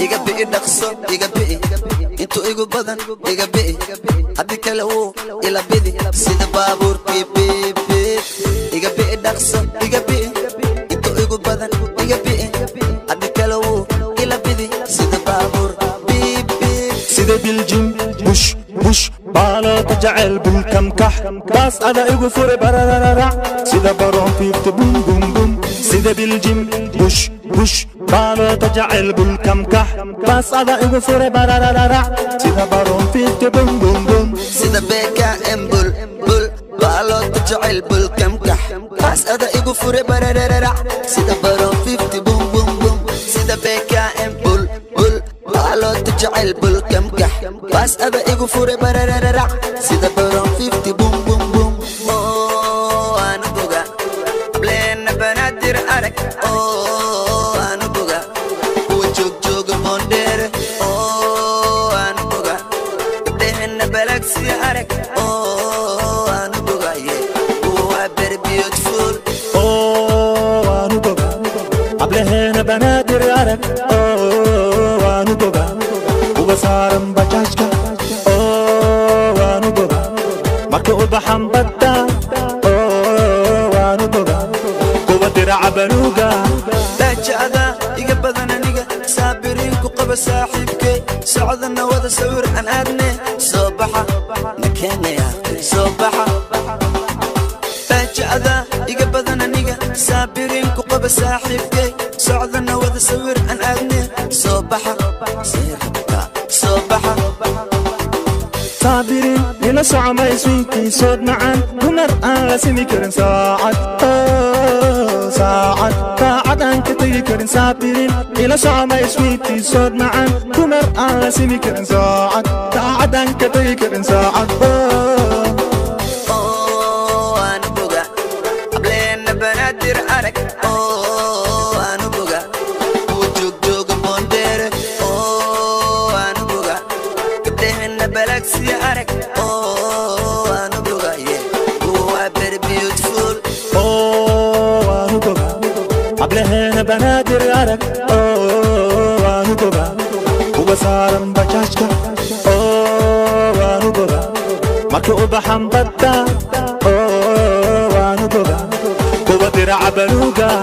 iga bi'i dhaqso iga bi'i intuu igu badan iga bi'i haddii kale wuu ila bidi sida baabuurkii biib biib iga bi'i dhaqso iga bi'i intuu igu badan iga bi'i haddii kale wuu ila bidi sida baabuur biib biib sida biljim bush bush baalo tajacel bulkamkax baas ada igu fure barararac sida baroon fiifta bum bum bum sida biljim bush bush baalo tajacel bulkamkax baas ada igu fure barararac sida baroon fiifta bum bum bum sida BKM bul bul baalo tajacel bulkamkax baas ada igu fure barararac sida baroon fiifta bum bum bum sida BKM bul bul baalo tajacel bulkamkax baas ada igu fure barararac sida baroon fiifta bum bum bum ana boga ableena banaadir arag ana boga wajog jog mondere ana boga ableena balaxi arag ana boga waa very beautiful ana boga ableena banaadir arag ana boga وبصارم بجاجك وانو بوغا مكو بحم بدا وانو بوغا قوة درع بنوغا باجادا إيقا بدنا نيقا سابرين كوقب ساحبك سعودنا وذا سور أن أدني صباحا نكيني صباحا باجادا إيقا بدنا نيقا سابرين كوقب ساحبك سعودنا وذا سور أن أدني صباحا صباحا صابرين إلى ساعة ما يسويكي صوت معان نمر أنا سمي كرن ساعد ساعد ساعد أنك تيكرن صابرين إلى ساعة ما يسويكي صوت معان نمر أنا سمي كرن ساعد ساعد أنك تيكرن ساعد أنا بوغا قبلين بنادر أرك أنا بوغا وجوك جوك بوندير أنا بوغا قبلين بلاكسي أرك أنا بوغا هو very beautiful أنا بوغا قبلين بنادر أرك أنا بوغا وبصارم بجاجك أنا بوغا مكو بحم بدا وانو بوغا قوة درع بلوغا